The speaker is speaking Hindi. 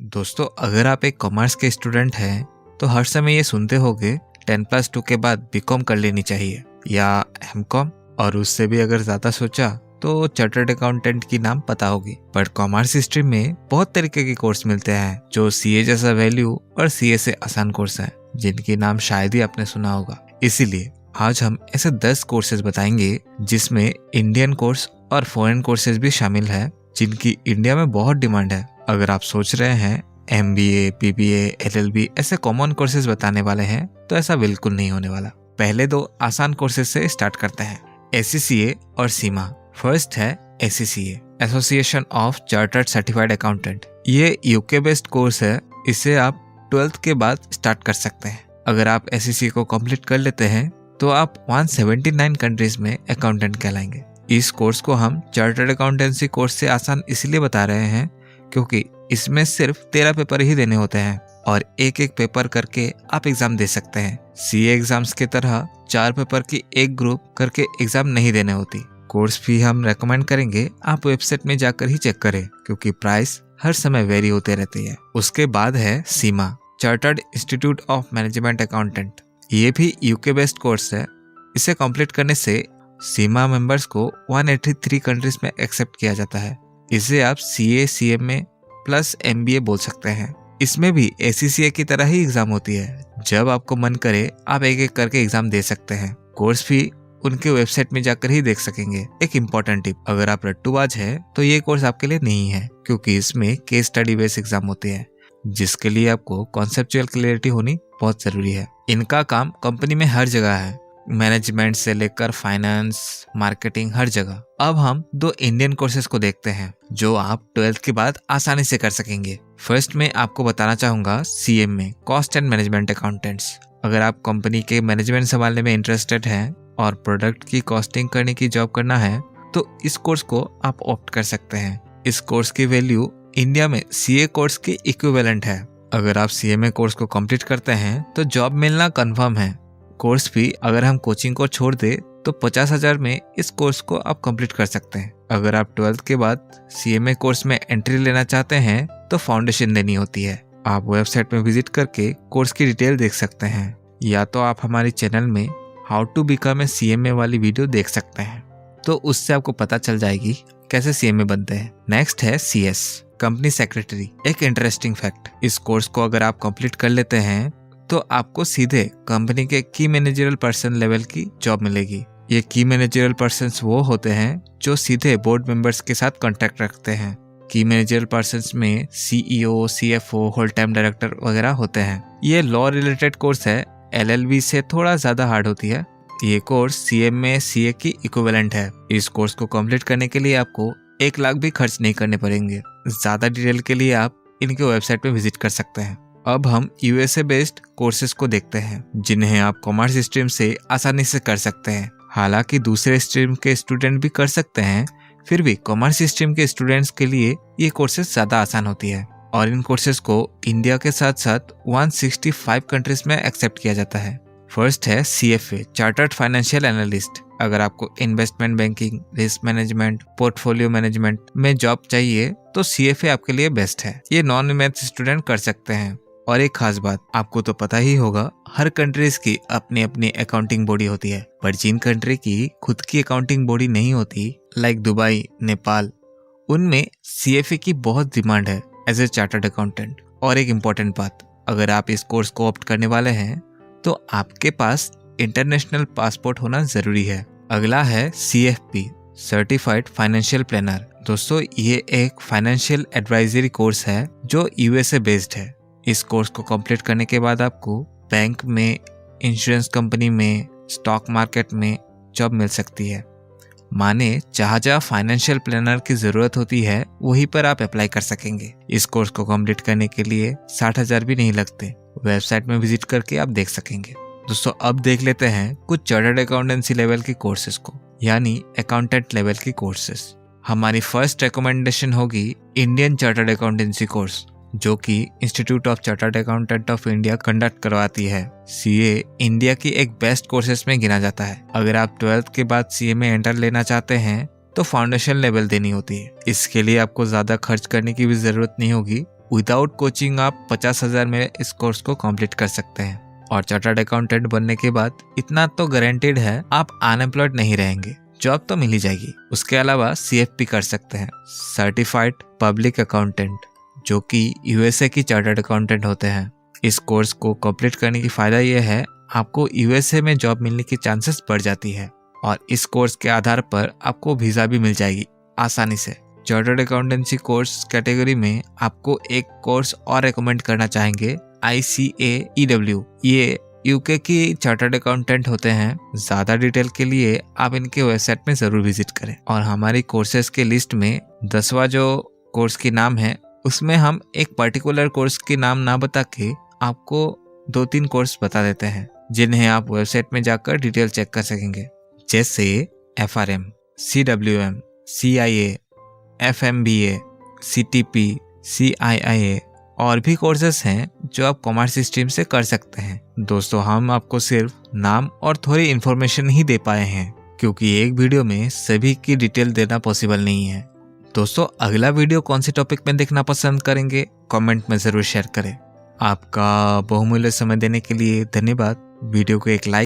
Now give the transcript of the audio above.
दोस्तों, अगर आप एक कॉमर्स के स्टूडेंट हैं तो हर समय ये सुनते होंगे 10+2 के बाद बीकॉम कर लेनी चाहिए या एमकॉम, और उससे भी अगर ज्यादा सोचा तो चार्टर्ड अकाउंटेंट की नाम पता होगी। पर कॉमर्स स्ट्रीम में बहुत तरीके के कोर्स मिलते हैं जो सीए जैसा वैल्यू और सीए से आसान कोर्स हैं, जिनकी नाम शायद ही आपने सुना होगा। इसीलिए आज हम ऐसे 10 कोर्सेज बताएंगे जिसमें इंडियन कोर्स और फॉरेन कोर्सेज भी शामिल है, जिनकी इंडिया में बहुत डिमांड है। अगर आप सोच रहे हैं MBA, BBA, LLB ऐसे कॉमन कोर्सेज बताने वाले हैं तो ऐसा बिल्कुल नहीं होने वाला। पहले 2 आसान कोर्सेज से स्टार्ट करते हैं, ACCA और सीमा। फर्स्ट है ACCA, association of chartered certified accountant. ये यूके बेस्ड कोर्स है। इसे आप 12th के बाद स्टार्ट कर सकते हैं। अगर आप ACCA को कंप्लीट कर लेते हैं तो आप 179 कंट्रीज में अकाउंटेंट कहलाएंगे। इस कोर्स को हम चार्टर्ड अकाउंटेंसी कोर्स से आसान इसलिए बता रहे हैं क्योंकि इसमें सिर्फ 13 पेपर ही देने होते हैं और एक पेपर करके आप एग्जाम दे सकते हैं। CA एग्जाम्स की तरह 4 पेपर की एक ग्रुप करके एग्जाम नहीं देने होती। कोर्स भी हम रेकमेंड करेंगे आप वेबसाइट में जाकर ही चेक करें, क्योंकि प्राइस हर समय वेरी होते रहती है। उसके बाद है CIMA, chartered institute of management accountant. ये भी यूके बेस्ड कोर्स है। इसे कंप्लीट करने से सीमा मेंबर्स को 183 कंट्रीज में एक्सेप्ट किया जाता है। इसे आप CA, CMA प्लस MBA बोल सकते हैं। इसमें भी ACCA की तरह ही एग्जाम होती है। जब आपको मन करे आप एक करके एग्जाम दे सकते हैं। कोर्स भी उनके वेबसाइट में जाकर ही देख सकेंगे। एक इम्पोर्टेंट टिप, अगर आप रट्टूबाज है तो ये कोर्स आपके लिए नहीं है, क्योंकि इसमें केस स्टडी बेस्ड एग्जाम होती है, जिसके लिए आपको कॉन्सेप्चुअल क्लैरिटी होनी बहुत जरूरी है। इनका काम कंपनी में हर जगह है, मैनेजमेंट से लेकर फाइनेंस, मार्केटिंग, हर जगह। अब हम 2 इंडियन कोर्सेज को देखते हैं जो आप 12th के बाद आसानी से कर सकेंगे। फर्स्ट में आपको बताना चाहूंगा CMA, cost and management accountants. अगर आप कंपनी के मैनेजमेंट संभालने में इंटरेस्टेड हैं और प्रोडक्ट की कॉस्टिंग करने की जॉब करना है तो इस कोर्स को आप ऑप्ट कर सकते हैं। इस कोर्स की वैल्यू इंडिया में CA कोर्स के इक्विवेलेंट है। अगर आप CMA कोर्स को कंप्लीट करते हैं तो जॉब मिलना कंफर्म है। कोर्स भी अगर हम कोचिंग को छोड़ दे तो 50,000 में इस कोर्स को आप कंप्लीट कर सकते हैं। अगर आप 12th के बाद CMA कोर्स में एंट्री लेना चाहते हैं तो फाउंडेशन देनी होती है। आप वेबसाइट में विजिट करके कोर्स की डिटेल देख सकते हैं, या तो आप हमारे चैनल में how to become a CMA वाली वीडियो देख सकते हैं, तो उससे आपको पता चल जाएगी कैसे CMA बनते हैं। नेक्स्ट है CS, कंपनी सेक्रेटरी। एक इंटरेस्टिंग फैक्ट, इस कोर्स को अगर आप कंप्लीट कर लेते हैं तो आपको सीधे कंपनी के की मैनेजरल पर्सन लेवल की जॉब मिलेगी। ये की मैनेजरल पर्सन्स वो होते हैं जो सीधे बोर्ड मेंबर्स के साथ कांटेक्ट रखते हैं। की मैनेजरल पर्सन्स में CEO, CFO, whole time director वगैरह होते हैं। ये लॉ रिलेटेड कोर्स है, LLB से थोड़ा ज्यादा हार्ड होती है। ये कोर्स CMA, CA की इक्विवेलेंट है। इस कोर्स को कंप्लीट करने के लिए आपको 1 लाख भी खर्च नहीं करने पड़ेंगे। ज्यादा डिटेल के लिए आप इनके वेबसाइट पे विजिट कर सकते हैं। अब हम USA बेस्ड कोर्सेज को देखते हैं जिन्हें आप कॉमर्स स्ट्रीम से आसानी से कर सकते हैं। हालांकि दूसरे स्ट्रीम के स्टूडेंट भी कर सकते हैं, फिर भी कॉमर्स स्ट्रीम के स्टूडेंट्स के लिए ये कोर्सेज ज्यादा आसान होती है और इन कोर्सेज को इंडिया के साथ साथ 165 कंट्रीज में एक्सेप्ट किया जाता है। फर्स्ट है CFA, चार्टर्ड फाइनेंशियल एनालिस्ट। अगर आपको investment banking, risk management, portfolio management में जॉब चाहिए तो CFA आपके लिए बेस्ट है। ये नॉन मैथ्स स्टूडेंट कर सकते हैं। और एक खास बात, आपको तो पता ही होगा हर कंट्रीज की अपनी अपनी अकाउंटिंग बॉडी होती है, पर जिन कंट्री की खुद की अकाउंटिंग बॉडी नहीं होती, लाइक दुबई, नेपाल, उनमें CFA की बहुत डिमांड है एज ए चार्टर्ड अकाउंटेंट। और एक इम्पोर्टेंट बात, अगर आप इस कोर्स को ऑप्ट करने वाले हैं तो आपके पास इंटरनेशनल पासपोर्ट होना जरूरी है। अगला है CFP, सर्टिफाइड फाइनेंशियल प्लानर। दोस्तों, ये एक फाइनेंशियल एडवाइजरी कोर्स है जो USA बेस्ड है। इस कोर्स को कंप्लीट करने के बाद आपको बैंक में, इंश्योरेंस कंपनी में, स्टॉक मार्केट में जॉब मिल सकती है। माने जहाँ फाइनेंशियल प्लानर की जरूरत होती है वहीं पर आप अप्लाई कर सकेंगे। इस कोर्स को कंप्लीट करने के लिए 60,000 भी नहीं लगते। वेबसाइट में विजिट करके आप देख सकेंगे। दोस्तों, अब देख लेते हैं कुछ चार्टर्ड अकाउंटेंसी लेवल की कोर्सेज को, यानी अकाउंटेंट लेवल की कोर्सेज। हमारी फर्स्ट रिकमेंडेशन होगी इंडियन चार्टर्ड अकाउंटेंसी कोर्स, जो कि institute of chartered accountant of India conduct करवाती है। CA इंडिया की एक बेस्ट कोर्सेज में गिना जाता है। अगर आप 12th के बाद CA में एंटर लेना चाहते हैं तो फाउंडेशन लेवल देनी होती है। इसके लिए आपको ज्यादा खर्च करने की भी जरूरत नहीं होगी। विदाउट कोचिंग आप 50,000 में इस कोर्स को कंप्लीट कर सकते हैं। और चार्टर्ड अकाउंटेंट बनने के बाद इतना तो गारंटेड है, आप अनएम्प्लॉयड नहीं रहेंगे, जॉब तो मिल ही जाएगी। उसके अलावा CFP कर सकते हैं, सर्टिफाइड पब्लिक अकाउंटेंट, जो कि USA की चार्टर्ड अकाउंटेंट होते हैं। इस कोर्स को कंप्लीट करने की फायदा यह है, आपको USA में जॉब मिलने की चांसेस बढ़ जाती है और इस कोर्स के आधार पर आपको वीजा भी मिल जाएगी आसानी से। चार्टर्ड अकाउंटेंसी कोर्स कैटेगरी में आपको एक कोर्स और रेकमेंड करना चाहेंगे, ICAEW। ये UK की चार्टर्ड अकाउंटेंट होते हैं। ज्यादा डिटेल के लिए आप इनके वेबसाइट में जरूर विजिट करें। और हमारी कोर्सेज के लिस्ट में 10वां जो कोर्स की नाम है, उसमें हम एक पर्टिकुलर कोर्स के नाम ना बता के आपको 2-3 कोर्स बता देते हैं, जिन्हें आप वेबसाइट में जाकर डिटेल चेक कर सकेंगे, जैसे FRM, CWM, CIA, FMBA, CTP, CIIA और भी कोर्सेस हैं जो आप कॉमर्स स्ट्रीम से कर सकते हैं। दोस्तों, हम आपको सिर्फ नाम और थोड़ी इन्फॉर्मेशन ही दे पाए हैं, क्योंकि एक वीडियो में सभी की डिटेल देना पॉसिबल नहीं है। दोस्तों, अगला वीडियो कौन से टॉपिक में देखना पसंद करेंगे, कमेंट में जरूर शेयर करें। आपका बहुमूल्य समय देने के लिए धन्यवाद। वीडियो को एक लाइक